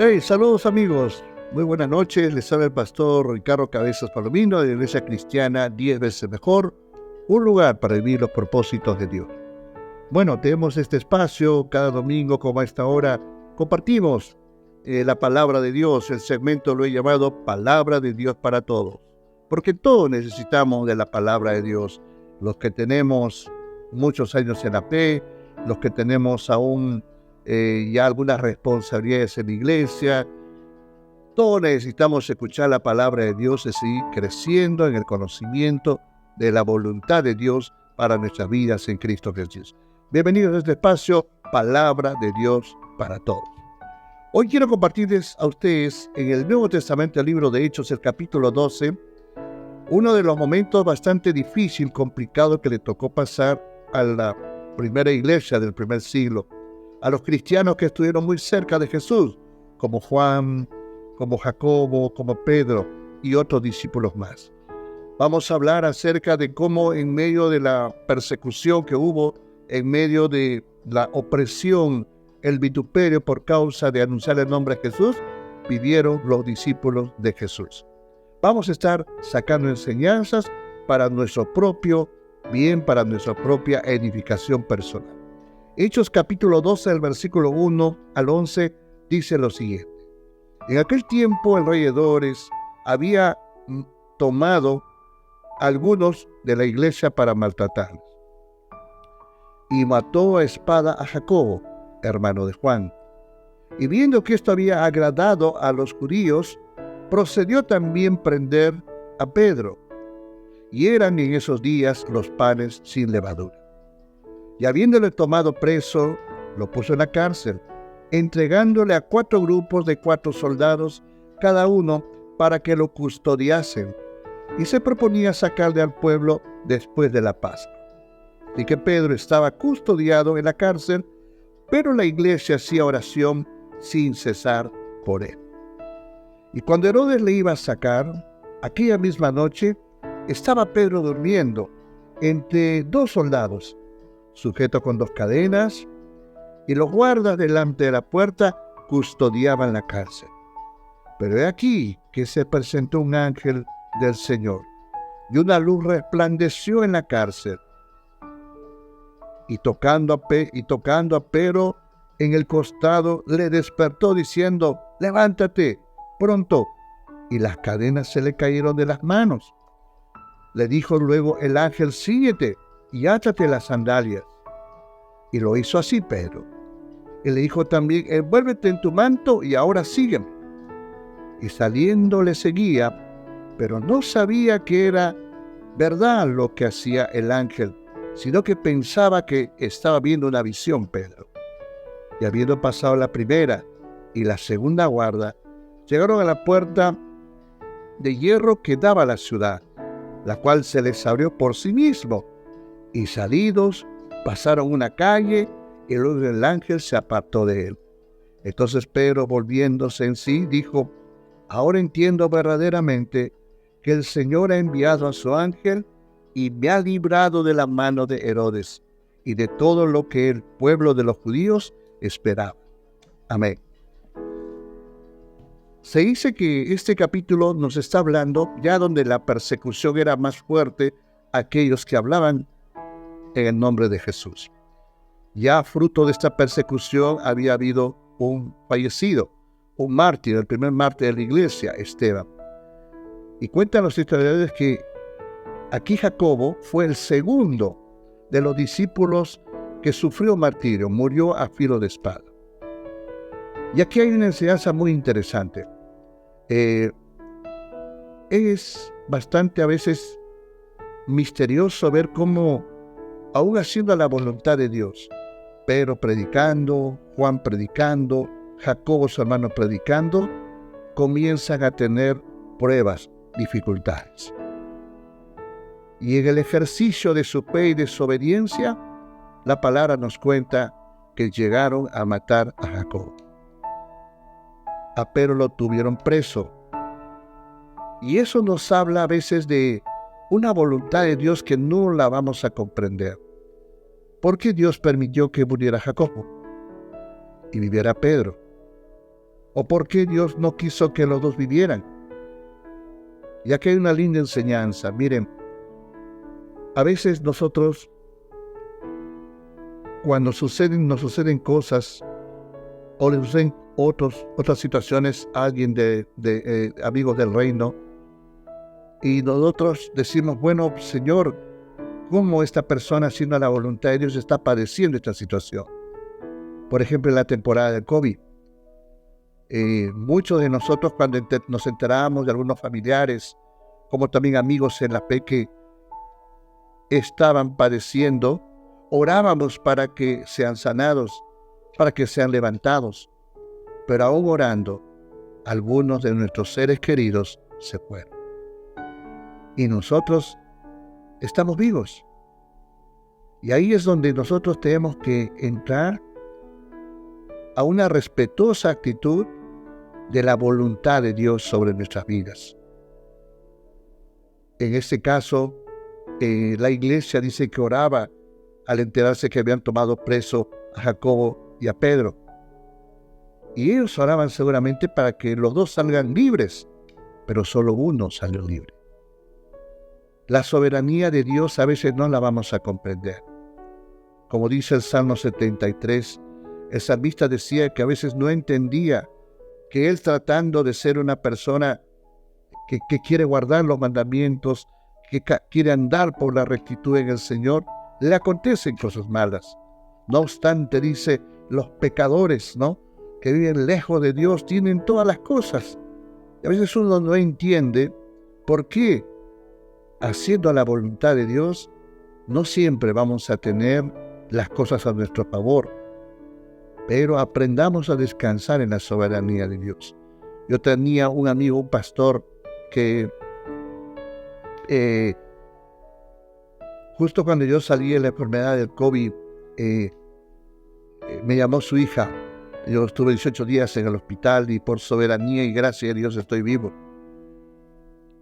Hey, saludos amigos, muy buenas noches, les habla el pastor Ricardo Cabezas Palomino de la Iglesia Cristiana 10 veces mejor, un lugar para vivir los propósitos de Dios. Bueno, tenemos este espacio cada domingo como a esta hora, compartimos la palabra de Dios, el segmento lo he llamado Palabra de Dios para Todos, porque todos necesitamos de la palabra de Dios, los que tenemos muchos años en la fe, los que tenemos aún ya algunas responsabilidades en la iglesia. Todos necesitamos escuchar la palabra de Dios y seguir creciendo en el conocimiento de la voluntad de Dios para nuestras vidas en Cristo Jesús. Bienvenidos a este espacio, Palabra de Dios para Todos. Hoy quiero compartirles a ustedes en el Nuevo Testamento, el libro de Hechos, el capítulo 12, uno de los momentos bastante difícil, complicado que le tocó pasar a la primera iglesia del primer siglo, a los cristianos que estuvieron muy cerca de Jesús, como Juan, como Jacobo, como Pedro y otros discípulos más. Vamos a hablar acerca de cómo en medio de la persecución que hubo, en medio de la opresión, el vituperio por causa de anunciar el nombre de Jesús, vivieron los discípulos de Jesús. Vamos a estar sacando enseñanzas para nuestro propio bien, para nuestra propia edificación personal. Hechos capítulo 12, del versículo 1 al 11, dice lo siguiente. En aquel tiempo el rey Herodes había tomado algunos de la iglesia para maltratarlos, y mató a espada a Jacobo, hermano de Juan. Y viendo que esto había agradado a los judíos, procedió también prender a Pedro. Y eran en esos días los panes sin levadura. Y habiéndole tomado preso, lo puso en la cárcel, entregándole a 4 grupos de 4 soldados, cada uno, para que lo custodiasen, y se proponía sacarle al pueblo después de la Pascua. Y que Pedro estaba custodiado en la cárcel, pero la iglesia hacía oración sin cesar por él. Y cuando Herodes le iba a sacar, aquella misma noche, estaba Pedro durmiendo entre 2 soldados, sujeto con 2 cadenas, y los guardas delante de la puerta custodiaban la cárcel. Pero he aquí que se presentó un ángel del Señor, y una luz resplandeció en la cárcel, y tocando a Pedro en el costado, le despertó diciendo: levántate pronto, y las cadenas se le cayeron de las manos. Le dijo luego el ángel: síguete y átate las sandalias. Y lo hizo así Pedro. Y le dijo también: envuélvete en tu manto y ahora sígueme. Y saliendo le seguía, pero no sabía que era verdad lo que hacía el ángel, sino que pensaba que estaba viendo una visión Pedro. Y habiendo pasado la primera y la segunda guarda, llegaron a la puerta de hierro que daba a la ciudad, la cual se les abrió por sí mismo, y salidos pasaron una calle, y luego el ángel se apartó de él. Entonces Pedro, volviéndose en sí, dijo: ahora entiendo verdaderamente que el Señor ha enviado a su ángel y me ha librado de la mano de Herodes y de todo lo que el pueblo de los judíos esperaba. Amén. Se dice que este capítulo nos está hablando ya donde la persecución era más fuerte a aquellos que hablaban en el nombre de Jesús. Ya fruto de esta persecución había habido un fallecido, un mártir, el primer mártir de la iglesia, Esteban. Y cuentan los historiadores que aquí Jacobo fue el segundo de los discípulos que sufrió martirio, murió a filo de espada. Y aquí hay una enseñanza muy interesante. Es bastante a veces misterioso ver cómo, aún haciendo la voluntad de Dios, Pedro predicando, Juan predicando, Jacobo su hermano predicando, comienzan a tener pruebas, dificultades. Y en el ejercicio de su fe y de su obediencia, la palabra nos cuenta que llegaron a matar a Jacobo. A Pedro lo tuvieron preso. Y eso nos habla a veces de una voluntad de Dios que no la vamos a comprender. ¿Por qué Dios permitió que muriera Jacobo y viviera Pedro? ¿O por qué Dios no quiso que los dos vivieran? Y aquí hay una linda enseñanza. Miren, a veces nosotros, cuando nos suceden cosas, o le suceden otras situaciones a alguien de amigos del reino, y nosotros decimos, bueno, Señor, ¿cómo esta persona, haciendo la voluntad de Dios, está padeciendo esta situación? Por ejemplo, en la temporada del COVID. Muchos de nosotros, cuando nos enterábamos de algunos familiares, como también amigos en la fe que estaban padeciendo, orábamos para que sean sanados, para que sean levantados. Pero aún orando, algunos de nuestros seres queridos se fueron. Y nosotros estamos vivos. Y ahí es donde nosotros tenemos que entrar a una respetuosa actitud de la voluntad de Dios sobre nuestras vidas. En este caso, la iglesia dice que oraba al enterarse que habían tomado preso a Jacobo y a Pedro. Y ellos oraban seguramente para que los dos salgan libres, pero solo uno salió libre. La soberanía de Dios a veces no la vamos a comprender. Como dice el Salmo 73, el salmista decía que a veces no entendía que él, tratando de ser una persona que quiere guardar los mandamientos, que quiere andar por la rectitud en el Señor, le acontecen cosas malas. No obstante, dice, los pecadores, ¿no?, que viven lejos de Dios, tienen todas las cosas. Y a veces uno no entiende por qué, haciendo la voluntad de Dios, no siempre vamos a tener las cosas a nuestro favor. Pero aprendamos a descansar en la soberanía de Dios. Yo tenía un amigo, un pastor, que justo cuando yo salí de la enfermedad del COVID, me llamó su hija. Yo estuve 18 días en el hospital y por soberanía y gracia de Dios estoy vivo.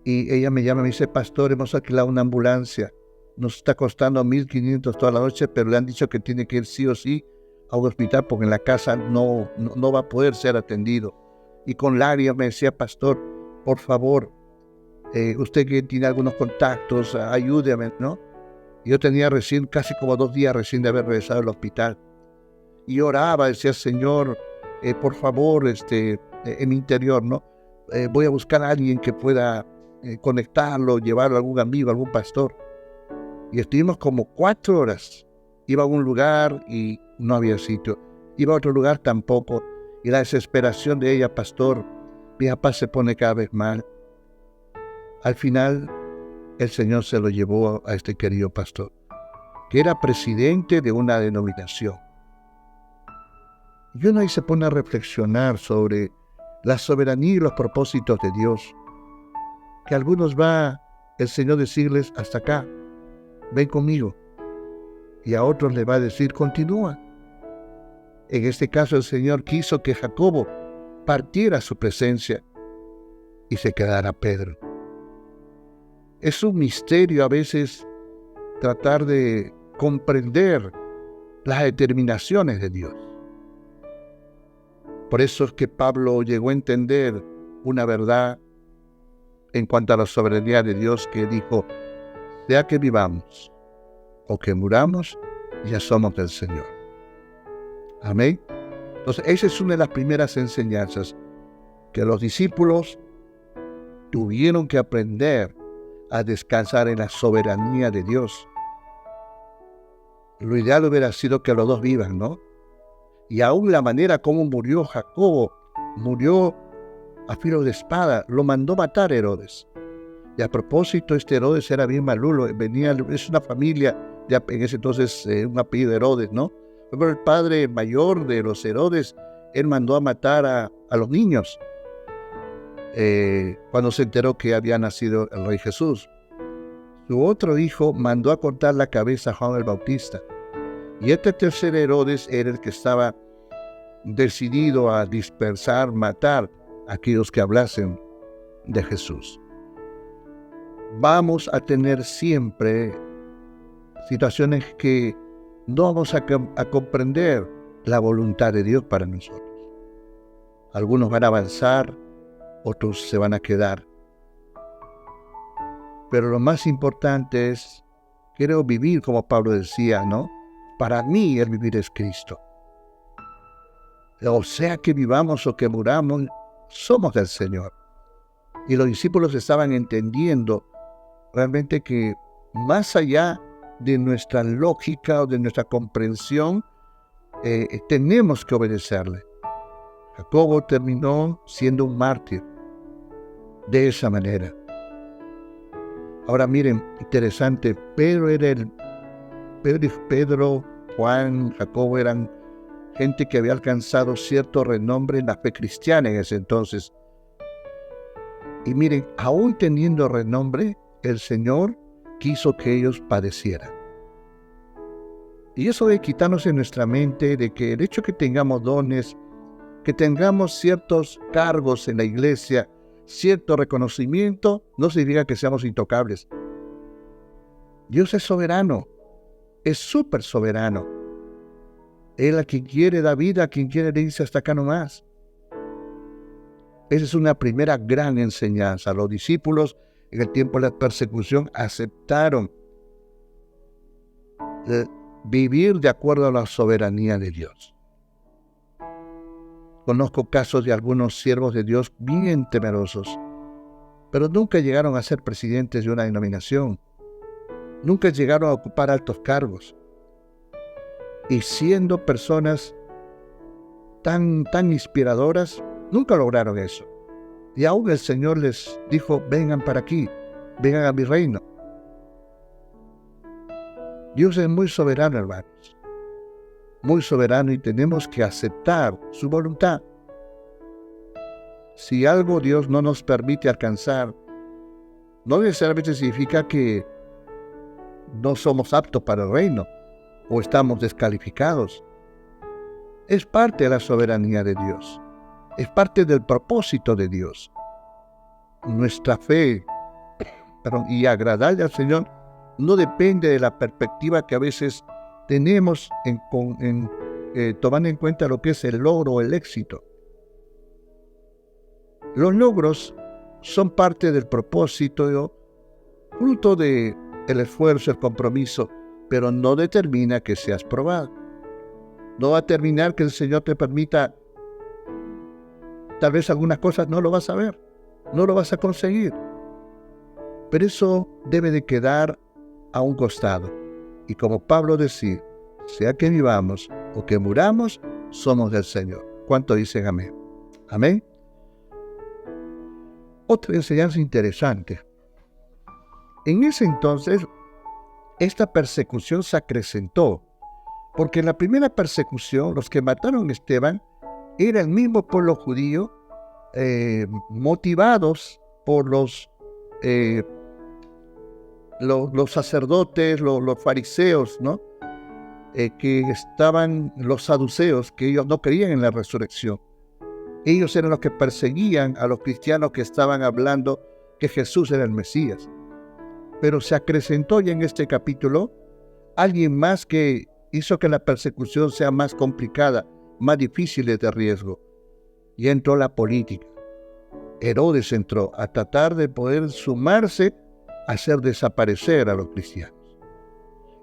Y ella me llama y me dice, pastor, hemos alquilado una ambulancia. Nos está costando 1.500 toda la noche, pero le han dicho que tiene que ir sí o sí a un hospital porque en la casa no va a poder ser atendido. Y con lágrimas me decía, pastor, por favor, usted que tiene algunos contactos, ayúdeme, ¿no? Yo tenía casi como 2 días recién de haber regresado al hospital. Y oraba, decía, Señor, por favor, en mi interior, ¿no? Voy a buscar a alguien que pueda conectarlo, llevarlo a algún amigo, a algún pastor. Y estuvimos como 4 horas. Iba a un lugar y no había sitio. Iba a otro lugar tampoco. Y la desesperación de ella, pastor, mi papá se pone cada vez mal. Al final, el Señor se lo llevó a este querido pastor, que era presidente de una denominación. Y uno ahí se pone a reflexionar sobre la soberanía y los propósitos de Dios. Que a algunos va el Señor decirles, hasta acá, ven conmigo. Y a otros le va a decir, continúa. En este caso el Señor quiso que Jacobo partiera a su presencia y se quedara Pedro. Es un misterio a veces tratar de comprender las determinaciones de Dios. Por eso es que Pablo llegó a entender una verdad en cuanto a la soberanía de Dios, que dijo, sea que vivamos o que muramos, ya somos del Señor. Amén. Entonces, esa es una de las primeras enseñanzas que los discípulos tuvieron que aprender a descansar en la soberanía de Dios. Lo ideal hubiera sido que los dos vivan, ¿no? Y aún la manera como murió Jacobo, murió a filo de espada, lo mandó matar Herodes. Y a propósito, Herodes era bien malulo, es una familia, en ese entonces un apellido de Herodes, ¿no? Pero el padre mayor de los Herodes, él mandó a matar a los niños cuando se enteró que había nacido el rey Jesús. Su otro hijo mandó a cortar la cabeza a Juan el Bautista. Y este tercer Herodes era el que estaba decidido a dispersar, matar a aquellos que hablasen de Jesús. Vamos a tener siempre situaciones que no vamos a comprender la voluntad de Dios para nosotros. Algunos van a avanzar, otros se van a quedar. Pero lo más importante es, quiero vivir como Pablo decía, ¿no? Para mí el vivir es Cristo. O sea que vivamos o que muramos, somos del Señor. Y los discípulos estaban entendiendo realmente que más allá de nuestra lógica o de nuestra comprensión, tenemos que obedecerle. Jacobo terminó siendo un mártir de esa manera. Ahora miren, interesante, Pedro, Juan, Jacobo eran gente que había alcanzado cierto renombre en la fe cristiana en ese entonces. Y miren, aún teniendo renombre, el Señor quiso que ellos padecieran. Y eso debe quitarnos en nuestra mente de que el hecho que tengamos dones, que tengamos ciertos cargos en la iglesia, cierto reconocimiento, no significa que seamos intocables. Dios es soberano, es súper soberano. Él a quien quiere da vida, a quien quiere le dice hasta acá nomás. Esa es una primera gran enseñanza. Los discípulos en el tiempo de la persecución aceptaron vivir de acuerdo a la soberanía de Dios. Conozco casos de algunos siervos de Dios bien temerosos, pero nunca llegaron a ser presidentes de una denominación. Nunca llegaron a ocupar altos cargos. Y siendo personas tan inspiradoras, nunca lograron eso. Y aún el Señor les dijo, vengan para aquí, vengan a mi reino. Dios es muy soberano, hermanos. Muy soberano, y tenemos que aceptar su voluntad. Si algo Dios no nos permite alcanzar, no necesariamente significa que no somos aptos para el reino o estamos descalificados. Es parte de la soberanía de Dios. Es parte del propósito de Dios. Nuestra fe y agradarle al Señor no depende de la perspectiva que a veces tenemos tomando en cuenta lo que es el logro o el éxito. Los logros son parte del propósito, fruto del esfuerzo, el compromiso, pero no determina que seas probado. No va a determinar que el Señor te permita, tal vez algunas cosas no lo vas a ver, no lo vas a conseguir. Pero eso debe de quedar a un costado. Y como Pablo decía, sea que vivamos o que muramos, somos del Señor. ¿Cuánto dicen amén? Amén. Otra enseñanza interesante. En ese entonces, esta persecución se acrecentó, porque en la primera persecución, los que mataron a Esteban era el mismo pueblo judío, motivados por los sacerdotes, los fariseos, ¿no? Que estaban los saduceos, que ellos no creían en la resurrección. Ellos eran los que perseguían a los cristianos que estaban hablando que Jesús era el Mesías. Pero se acrecentó ya en este capítulo alguien más que hizo que la persecución sea más complicada, más difícil y de riesgo. Y entró la política. Herodes entró a tratar de poder sumarse a hacer desaparecer a los cristianos.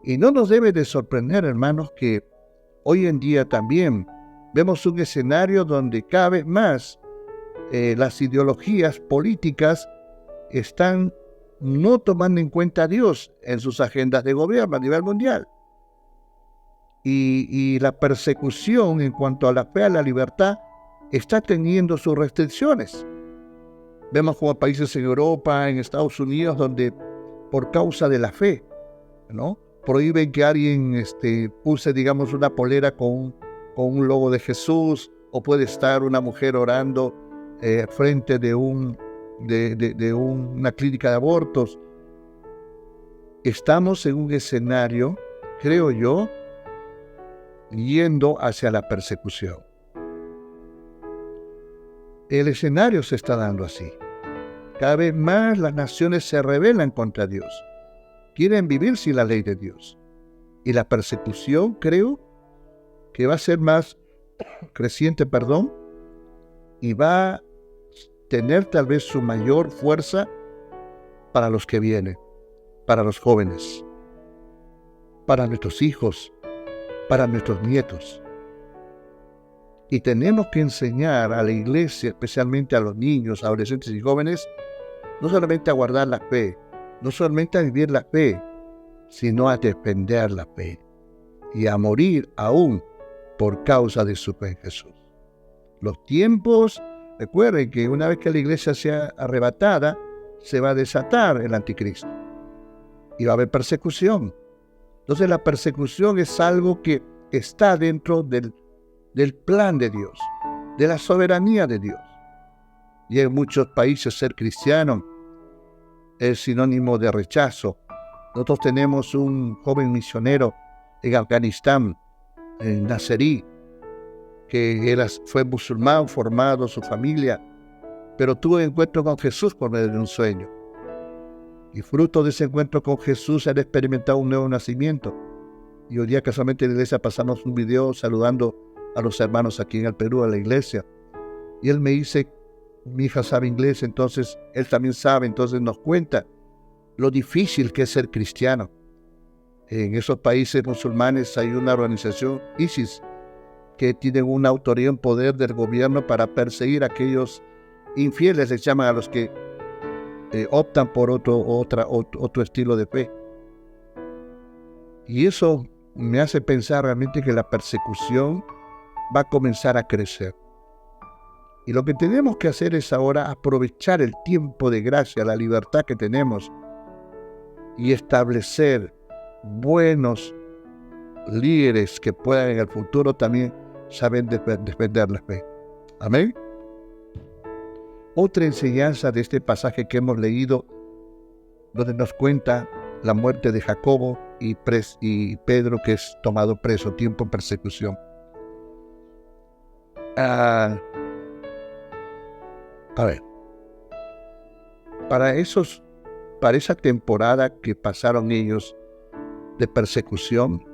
Y no nos debe de sorprender, hermanos, que hoy en día también vemos un escenario donde cada vez más las ideologías políticas están no tomando en cuenta a Dios en sus agendas de gobierno a nivel mundial. Y la persecución en cuanto a la fe, a la libertad, está teniendo sus restricciones. Vemos como países en Europa, en Estados Unidos, donde por causa de la fe, ¿no?, prohíben que alguien use, digamos, una polera con un logo de Jesús, o puede estar una mujer orando frente de una clínica de abortos. Estamos en un escenario, creo yo, yendo hacia la persecución. El escenario se está dando así. Cada vez más las naciones se rebelan contra Dios. Quieren vivir sin la ley de Dios. Y la persecución, creo, que va a ser más creciente, y va a tener tal vez su mayor fuerza para los que vienen, para los jóvenes, para nuestros hijos, para nuestros nietos. Y tenemos que enseñar a la iglesia, especialmente a los niños, adolescentes y jóvenes, no solamente a guardar la fe, no solamente a vivir la fe, sino a defender la fe y a morir aún por causa de su fe en Jesús. Los tiempos, recuerden que una vez que la iglesia sea arrebatada, se va a desatar el anticristo y va a haber persecución. Entonces la persecución es algo que está dentro del plan de Dios, de la soberanía de Dios. Y en muchos países ser cristiano es sinónimo de rechazo. Nosotros tenemos un joven misionero en Afganistán, en Nazarí, que fue musulmán, formado, su familia, pero tuvo encuentro con Jesús por medio de un sueño. Y fruto de ese encuentro con Jesús, él ha experimentado un nuevo nacimiento. Y hoy día casualmente en la iglesia pasamos un video saludando a los hermanos aquí en el Perú, a la iglesia. Y él me dice, mi hija sabe inglés, entonces él también sabe, entonces nos cuenta lo difícil que es ser cristiano. En esos países musulmanes hay una organización, ISIS, que tienen una autoridad en poder del gobierno para perseguir a aquellos infieles, les llaman a los que optan por otro estilo de fe. Y eso me hace pensar realmente que la persecución va a comenzar a crecer. Y lo que tenemos que hacer es ahora aprovechar el tiempo de gracia, la libertad que tenemos, y establecer buenos líderes que puedan en el futuro también saber defender la fe. Amén. Otra enseñanza de este pasaje que hemos leído, donde nos cuenta la muerte de Jacobo y Pedro, que es tomado preso, tiempo en persecución. A ver, para esa temporada que pasaron ellos de persecución,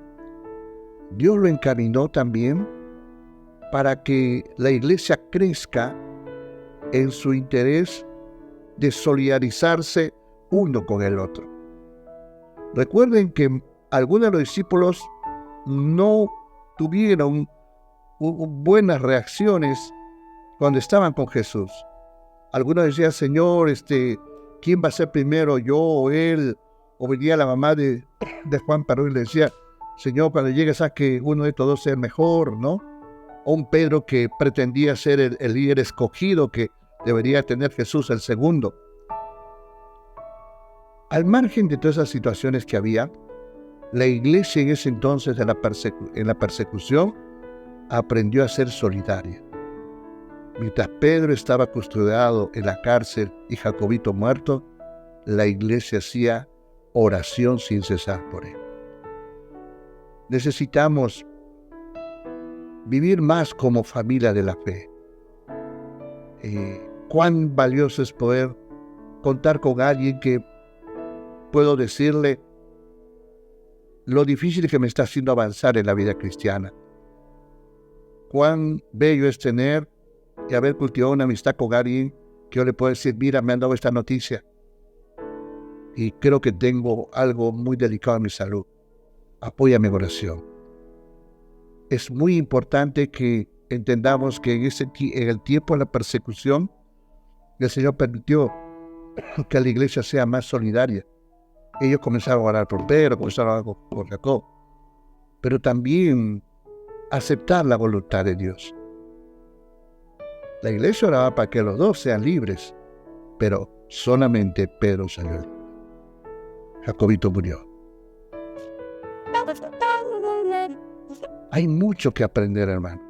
Dios lo encaminó también para que la iglesia crezca en su interés de solidarizarse uno con el otro. Recuerden que algunos de los discípulos no tuvieron buenas reacciones cuando estaban con Jesús. Algunos decían, Señor, ¿quién va a ser primero, yo o él? O venía la mamá de Juan Paró y le decía, Señor, cuando llegues a que uno de estos dos sea el mejor, ¿no? O un Pedro que pretendía ser el líder escogido que debería tener Jesús el segundo. Al margen de todas esas situaciones que había, la iglesia en ese entonces en la persecución aprendió a ser solidaria. Mientras Pedro estaba custodiado en la cárcel y Jacobito muerto, la iglesia hacía oración sin cesar por él. Necesitamos vivir más como familia de la fe. Cuán valioso es poder contar con alguien que puedo decirle lo difícil que me está haciendo avanzar en la vida cristiana. Cuán bello es tener y haber cultivado una amistad con alguien que yo le puedo decir, mira, me han dado esta noticia y creo que tengo algo muy delicado en mi salud. Apóyame en oración. Es muy importante que entendamos que en el tiempo de la persecución, el Señor permitió que la iglesia sea más solidaria. Ellos comenzaron a orar por Pedro, comenzaron a orar por Jacob, pero también aceptar la voluntad de Dios. La iglesia oraba para que los dos sean libres, pero solamente Pedro salió libre. Jacobito murió. Hay mucho que aprender, hermanos.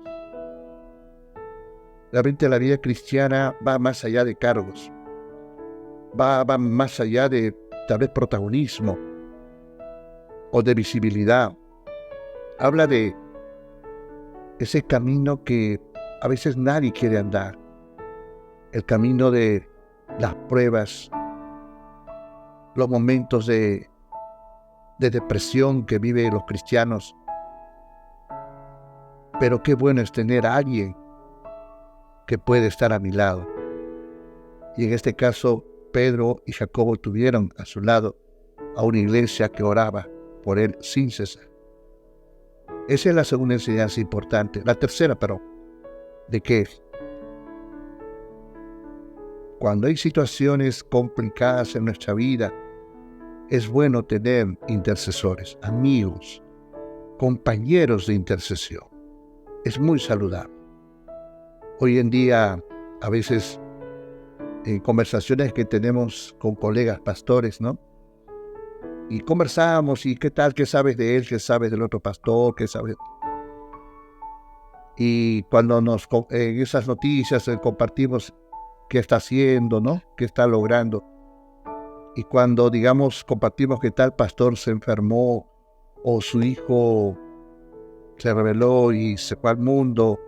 Realmente la vida cristiana va más allá de cargos, va más allá de tal vez protagonismo o de visibilidad. Habla de ese camino que a veces nadie quiere andar, el camino de las pruebas, los momentos de depresión que viven los cristianos. Pero qué bueno es tener a alguien que puede estar a mi lado. Y en este caso, Pedro y Jacobo tuvieron a su lado a una iglesia que oraba por él sin cesar. Esa es la segunda enseñanza importante. La tercera, ¿de qué? Cuando hay situaciones complicadas en nuestra vida, es bueno tener intercesores, amigos, compañeros de intercesión. Es muy saludable. Hoy en día, a veces, en conversaciones que tenemos con colegas pastores, ¿no? Y conversamos, y ¿qué tal? ¿Qué sabes de él? ¿Qué sabes del otro pastor? ¿Qué sabes? Y cuando en esas noticias compartimos qué está haciendo, ¿no? ¿Qué está logrando? Y cuando, digamos, compartimos que tal pastor se enfermó o su hijo se rebeló y se fue al mundo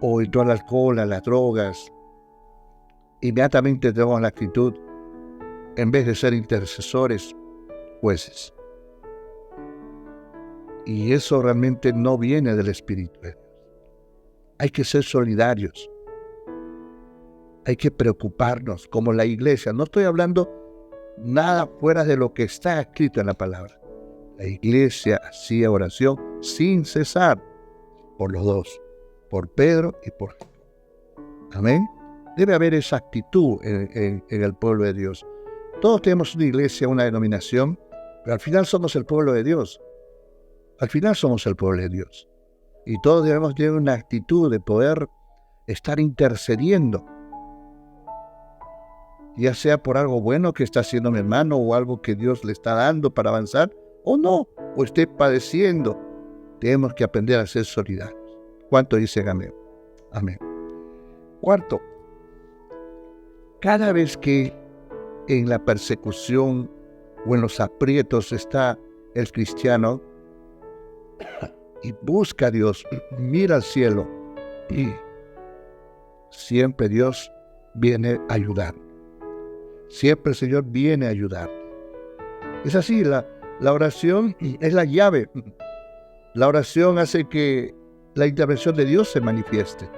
o entró al alcohol, a las drogas, inmediatamente tenemos la actitud, en vez de ser intercesores, jueces. Y eso realmente no viene del Espíritu de Dios. Hay que ser solidarios. Hay que preocuparnos como la iglesia. No estoy hablando nada fuera de lo que está escrito en la palabra. La iglesia hacía oración sin cesar por los dos, por Pedro y por Jacobo. Amén. Debe haber esa actitud en el pueblo de Dios. Todos tenemos una iglesia, una denominación, pero al final somos el pueblo de Dios. Al final somos el pueblo de Dios. Y todos debemos tener una actitud de poder estar intercediendo, ya sea por algo bueno que está haciendo mi hermano o algo que Dios le está dando para avanzar, o no, o esté padeciendo. Tenemos que aprender a ser solidarios. ¿Cuánto dicen amén? Amén. Cuarto, cada vez que en la persecución o en los aprietos está el cristiano y busca a Dios, mira al cielo, y siempre Dios viene a ayudar. Siempre el Señor viene a ayudar. Es así, la oración es la llave. La oración hace que la intervención de Dios se manifieste.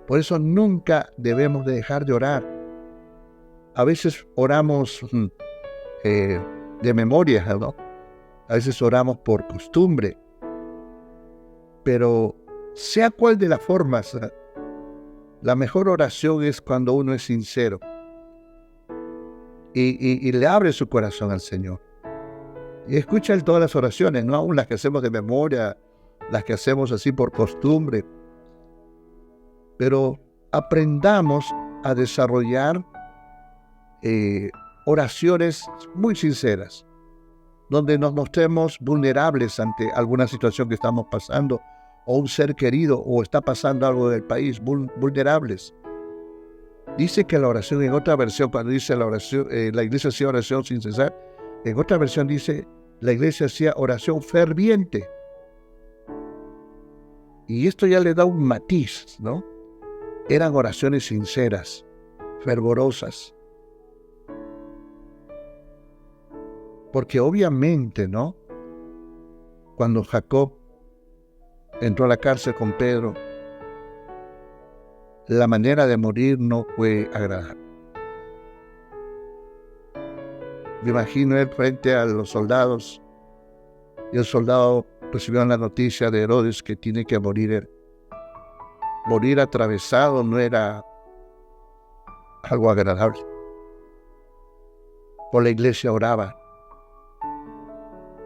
Por eso nunca debemos de dejar de orar. A veces oramos de memoria, ¿no? A veces oramos por costumbre. Pero sea cual de las formas, la mejor oración es cuando uno es sincero y le abre su corazón al Señor. Y escucha todas las oraciones, no aún las que hacemos de memoria, las que hacemos así por costumbre. Pero aprendamos a desarrollar oraciones muy sinceras, donde nos mostremos vulnerables ante alguna situación que estamos pasando, o un ser querido, o está pasando algo del país, vulnerables. Dice que la oración, en otra versión, cuando dice la oración, la iglesia hacía oración sin cesar, en otra versión dice, la iglesia hacía oración ferviente. Y esto ya le da un matiz, ¿no? Eran oraciones sinceras, fervorosas. Porque obviamente, ¿no? Cuando Jacob entró a la cárcel con Pedro, la manera de morir no fue agradable. Me imagino él frente a los soldados, y el soldado recibió la noticia de Herodes que tiene que morir él. Morir atravesado no era algo agradable. Por la iglesia oraba,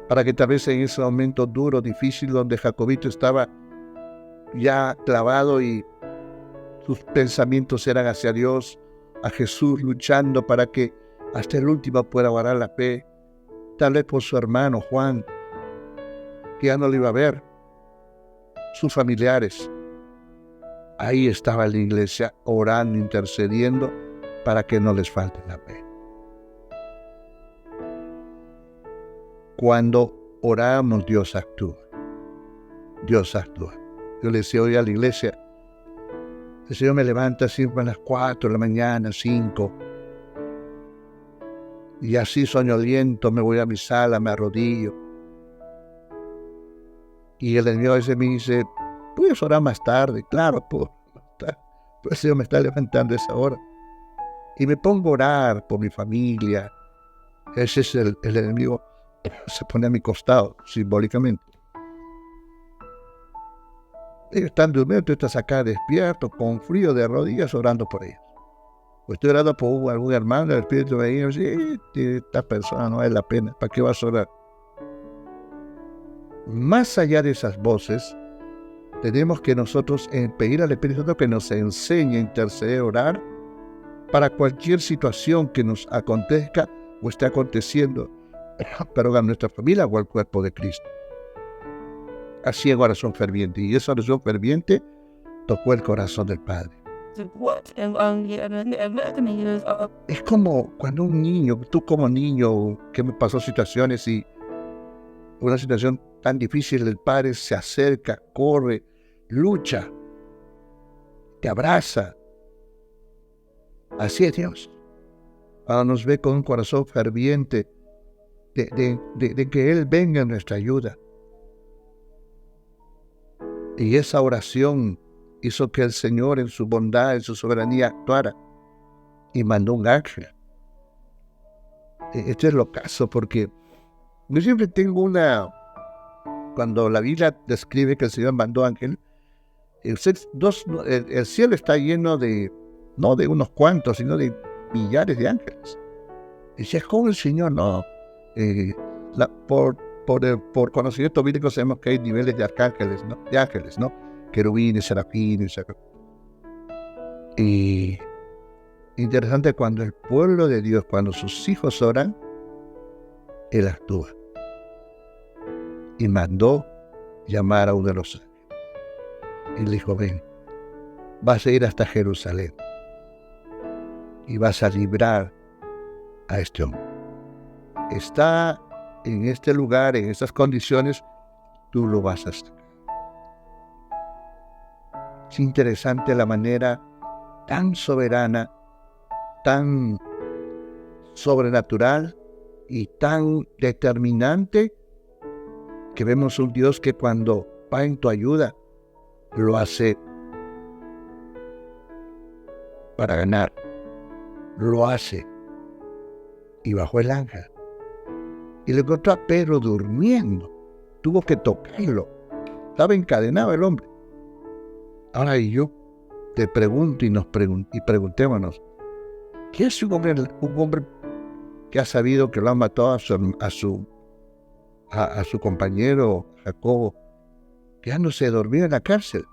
para que tal vez en ese momento duro, difícil, donde Jacobito estaba ya clavado y sus pensamientos eran hacia Dios, a Jesús, luchando para que hasta el último pueda guardar la fe, tal vez por su hermano Juan, que ya no lo iba a ver, sus familiares. Ahí estaba la iglesia orando, intercediendo para que no les falte la fe. Cuando oramos, Dios actúa. Dios actúa. Yo le decía hoy a la iglesia, el Señor me levanta siempre a las 4 de la mañana, 5. Y así soñoliento me voy a mi sala, me arrodillo. Y el enemigo a veces me dice, ¿puedes orar más tarde? Claro, puedo más tarde. Pero el Señor me está levantando a esa hora. Y me pongo a orar por mi familia. Ese es el enemigo. Se pone a mi costado, simbólicamente. Ellos están durmiendo, tú estás acá despierto, con frío de rodillas, orando por ellos. O estoy orando por algún hermano, el Espíritu me dice, esta persona no vale la pena, ¿para qué vas a orar? Más allá de esas voces, tenemos que nosotros pedir al Espíritu Santo que nos enseñe a interceder, orar, para cualquier situación que nos acontezca o esté aconteciendo, pero a nuestra familia o al cuerpo de Cristo. Así en oración ferviente, y esa oración ferviente tocó el corazón del Padre. Es como cuando un niño, tú como niño, que me pasó situaciones y una situación tan difícil, el Padre se acerca, corre, lucha, te abraza. Así es Dios. Cuando nos ve con un corazón ferviente de que Él venga en nuestra ayuda. Y esa oración hizo que el Señor en su bondad, en su soberanía actuara y mandó un ángel. Esto es lo caso porque yo siempre tengo cuando la Biblia describe que el Señor mandó ángel, el cielo está lleno no de unos cuantos, sino de millares de ángeles. Y si es como el Señor, no. Por conocimiento bíblico sabemos que hay niveles de arcángeles, ¿no? De ángeles, ¿no? Querubines, serafines. Y interesante, cuando el pueblo de Dios, cuando sus hijos oran, Él actúa. Y mandó llamar a uno de los ángeles. Y le dijo, ven, vas a ir hasta Jerusalén. Y vas a librar a este hombre. Está en este lugar, en estas condiciones, tú lo vas a sacar. Es interesante la manera tan soberana, tan sobrenatural y tan determinante que vemos un Dios que cuando va en tu ayuda, lo hace para ganar. Lo hace. Y bajó el ángel. Y le encontró a Pedro durmiendo. Tuvo que tocarlo. Estaba encadenado el hombre. Ahora y yo te pregunto y preguntémonos, ¿qué es un hombre que ha sabido que lo ha matado a su compañero Jacobo, quedándose dormido en la cárcel?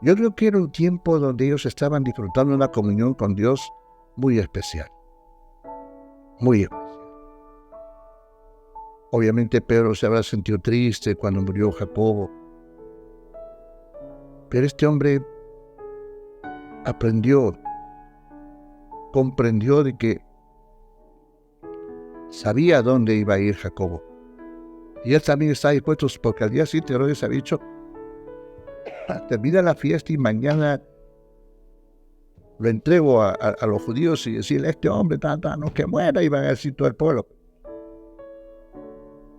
Yo creo que era un tiempo donde ellos estaban disfrutando una comunión con Dios muy especial. Muy especial. Obviamente Pedro se habrá sentido triste cuando murió Jacobo. Pero este hombre comprendió de que sabía dónde iba a ir Jacobo. Y él también está dispuesto, porque al día siguiente Herodes había dicho, termina la fiesta y mañana lo entrego a los judíos y decirle, este hombre, no, que muera, y van a decir todo el pueblo.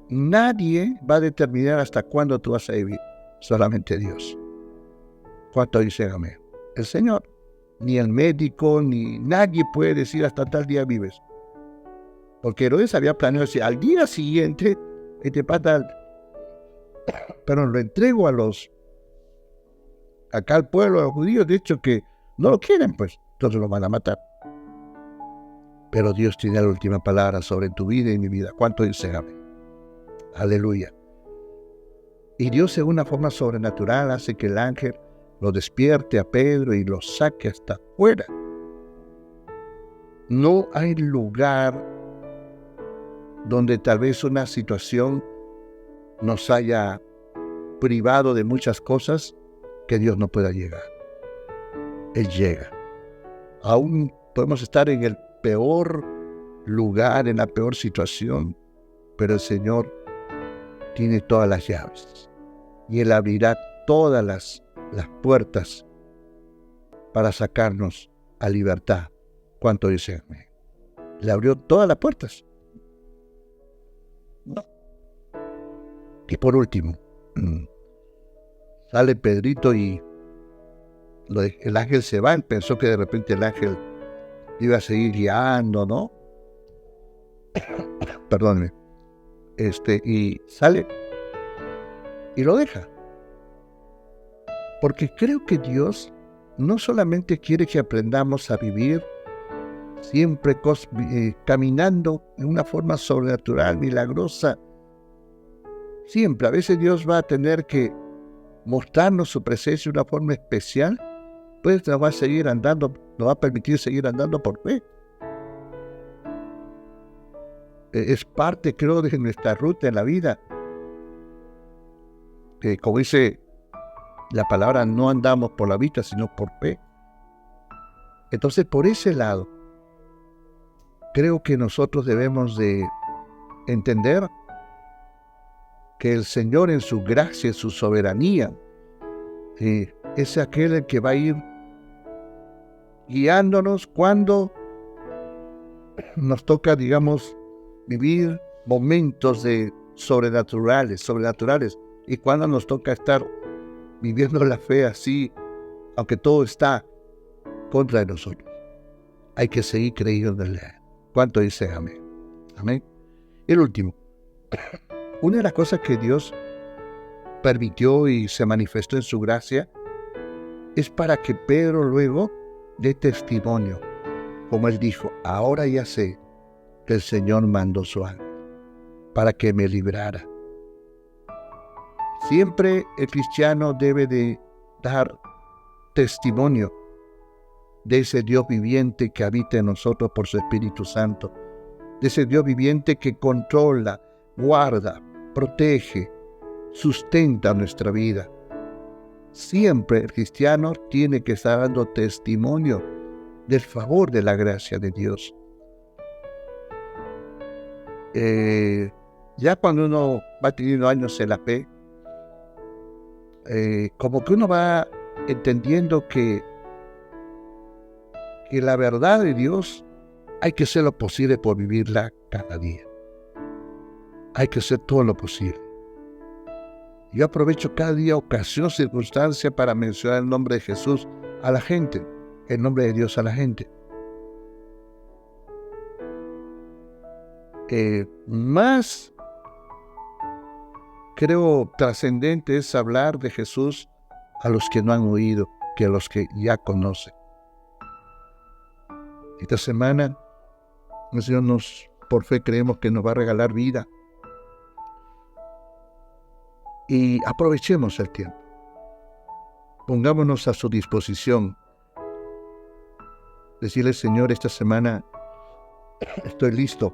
Nadie va a determinar hasta cuándo tú vas a vivir, solamente Dios. ¿Cuánto dicen amén? El Señor. Ni el médico, ni nadie puede decir hasta tal día vives. Porque Herodes había planeado decir, al día siguiente, pero lo entrego acá al pueblo, a los judíos, de hecho que no lo quieren, pues, entonces lo van a matar. Pero Dios tiene la última palabra sobre tu vida y mi vida. ¿Cuánto dicen amén? Aleluya. Y Dios, en una forma sobrenatural, hace que el ángel lo despierte a Pedro y lo saque hasta afuera. No hay lugar donde tal vez una situación nos haya privado de muchas cosas que Dios no pueda llegar. Él llega. Aún podemos estar en el peor lugar, en la peor situación, pero el Señor tiene todas las llaves y Él abrirá todas las puertas para sacarnos a libertad. ¿Cuánto dicen? Le abrió todas las puertas. Y por último, Sale Pedrito y el ángel se va. Él pensó que de repente el ángel iba a seguir guiando, ¿no? Perdóneme. Y sale y lo deja. Porque creo que Dios no solamente quiere que aprendamos a vivir siempre caminando en una forma sobrenatural, milagrosa. Siempre, a veces Dios va a tener que mostrarnos su presencia de una forma especial, pues nos va a seguir andando, nos va a permitir seguir andando por fe. Es parte, creo, de nuestra ruta en la vida. Como dice la palabra, no andamos por la vista, sino por fe. Entonces, por ese lado, creo que nosotros debemos de entender que el Señor en su gracia, en su soberanía, es aquel el que va a ir guiándonos cuando nos toca, digamos, vivir momentos sobrenaturales, y cuando nos toca estar viviendo la fe así, aunque todo está contra de nosotros. Hay que seguir creyendo en Él. ¿Cuánto dice amén? Amén. El último. Una de las cosas que Dios permitió y se manifestó en su gracia es para que Pedro luego dé testimonio. Como él dijo, ahora ya sé que el Señor mandó su ángel para que me librara. Siempre el cristiano debe de dar testimonio de ese Dios viviente que habita en nosotros por su Espíritu Santo, de ese Dios viviente que controla, guarda, protege, sustenta nuestra vida. Siempre el cristiano tiene que estar dando testimonio del favor de la gracia de Dios. Ya cuando uno va teniendo años en la fe, como que uno va entendiendo que la verdad de Dios hay que hacer lo posible por vivirla cada día. Hay que hacer todo lo posible. Yo aprovecho cada día, ocasión, circunstancia para mencionar el nombre de Jesús a la gente, el nombre de Dios a la gente. Más creo trascendente es hablar de Jesús a los que no han oído que a los que ya conocen. Esta semana el Señor por fe creemos que nos va a regalar vida. Y aprovechemos el tiempo. Pongámonos a su disposición. Decirle, Señor, esta semana estoy listo.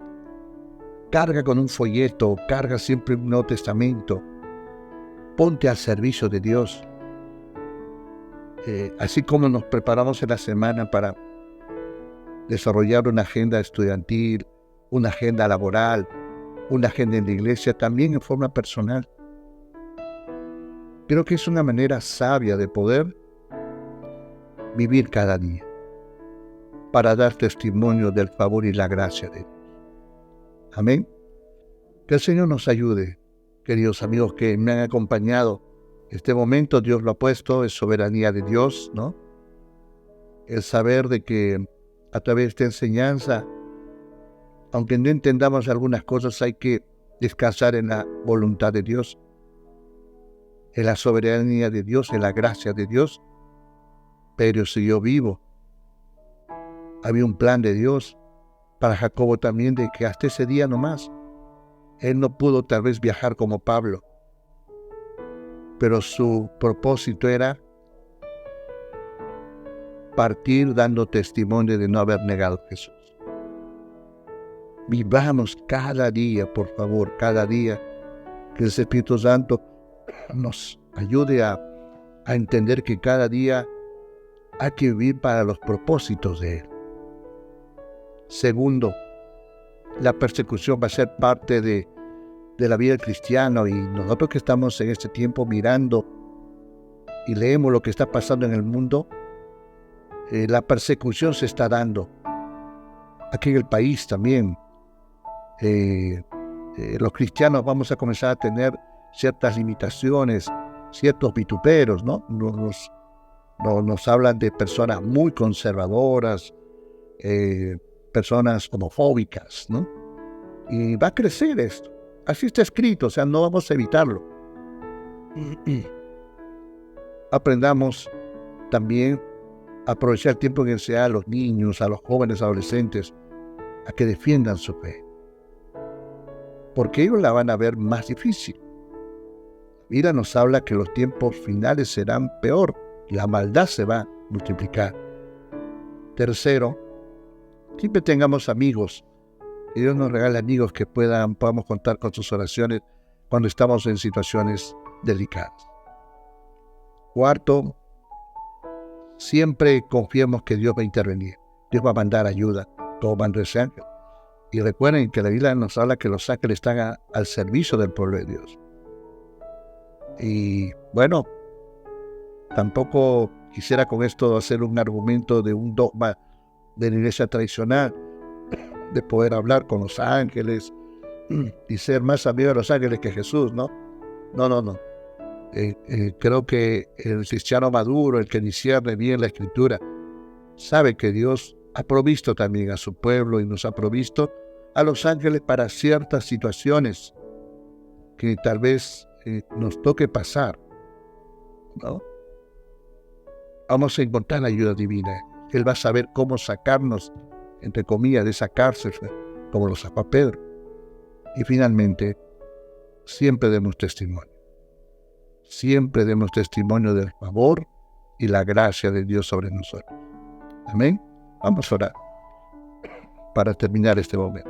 Carga con un folleto, carga siempre un Nuevo Testamento. Ponte al servicio de Dios. Así como nos preparamos en la semana para desarrollar una agenda estudiantil, una agenda laboral, una agenda en la iglesia, también en forma personal. Creo que es una manera sabia de poder vivir cada día para dar testimonio del favor y la gracia de Dios. Amén. Que el Señor nos ayude, queridos amigos que me han acompañado. Este momento Dios lo ha puesto, es soberanía de Dios, ¿no? El saber de que a través de esta enseñanza, aunque no entendamos algunas cosas, hay que descansar en la voluntad de Dios, en la soberanía de Dios, en la gracia de Dios. Pero si yo vivo, había un plan de Dios para Jacobo también, de que hasta ese día nomás, él no pudo tal vez viajar como Pablo, pero su propósito era partir dando testimonio de no haber negado a Jesús. Vivamos cada día, por favor, cada día, que el Espíritu Santo nos ayude a entender que cada día hay que vivir para los propósitos de Él. Segundo, la persecución va a ser parte de la vida del cristiano, y nosotros que estamos en este tiempo mirando y leemos lo que está pasando en el mundo, la persecución se está dando. Aquí en el país también, los cristianos vamos a comenzar a tener ciertas limitaciones ciertos vituperos, ¿no? Nos hablan de personas muy conservadoras, personas homofóbicas, ¿no? Y va a crecer esto. Así está escrito, o sea, no vamos a evitarlo. Aprendamos también a aprovechar el tiempo en que sea a los niños, a los jóvenes, adolescentes, a que defiendan su fe. Porque ellos la van a ver más difícil. Mira, nos habla que los tiempos finales serán peor, la maldad se va a multiplicar. Tercero, siempre tengamos amigos, que Dios nos regale amigos que podamos contar con sus oraciones cuando estamos en situaciones delicadas. Cuarto, siempre confiemos que Dios va a intervenir, Dios va a mandar ayuda, como mandó ese ángel. Y recuerden que la Biblia nos habla que los ángeles están al servicio del pueblo de Dios. Y bueno, tampoco quisiera con esto hacer un argumento de un dogma de la iglesia tradicional, de poder hablar con los ángeles y ser más amigo de los ángeles que Jesús, ¿no? No. Creo que el cristiano maduro, el que discierne bien la Escritura, sabe que Dios ha provisto también a su pueblo y nos ha provisto a los ángeles para ciertas situaciones que tal vez nos toque pasar, ¿no? Vamos a encontrar la ayuda divina. Él va a saber cómo sacarnos, entre comillas, de esa cárcel, como lo sacó a Pedro. Y finalmente, siempre demos testimonio. Siempre demos testimonio del favor y la gracia de Dios sobre nosotros. Amén. Vamos a orar para terminar este momento.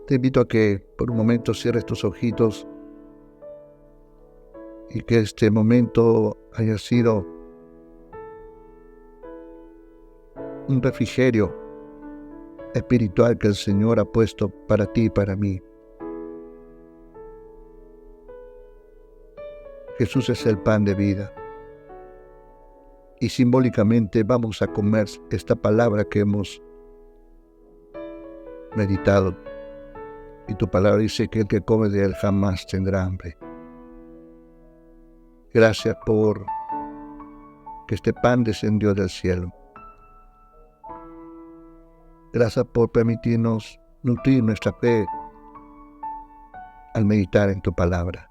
Te invito a que por un momento cierres tus ojitos y que este momento haya sido un refrigerio espiritual que el Señor ha puesto para ti y para mí. Jesús es el pan de vida. Y simbólicamente vamos a comer esta palabra que hemos meditado. Y tu palabra dice que el que come de él jamás tendrá hambre. Gracias por que este pan descendió del cielo. Gracias por permitirnos nutrir nuestra fe al meditar en tu palabra.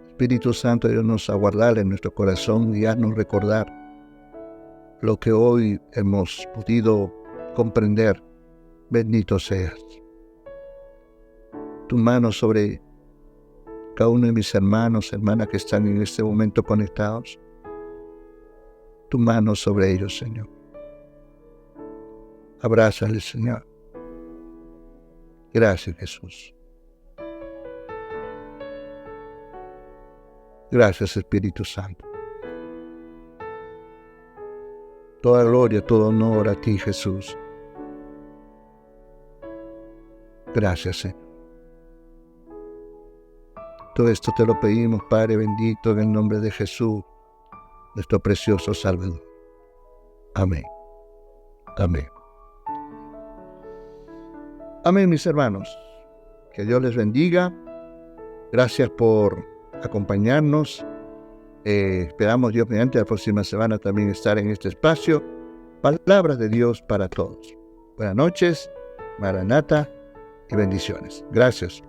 Espíritu Santo, ayúdanos a guardar en nuestro corazón y haznos recordar lo que hoy hemos podido comprender. Bendito seas. Tu mano sobre cada uno de mis hermanos, hermanas que están en este momento conectados. Tu mano sobre ellos, Señor. Abrázales, Señor. Gracias, Jesús. Gracias, Espíritu Santo. Toda gloria, todo honor a ti, Jesús. Gracias, Señor. Todo esto te lo pedimos, Padre bendito, en el nombre de Jesús, nuestro precioso Salvador. Amén. Amén. Amén, mis hermanos. Que Dios les bendiga. Gracias por acompañarnos. Esperamos, Dios mediante, la próxima semana también estar en este espacio. Palabras de Dios para todos. Buenas noches, Maranata y bendiciones. Gracias.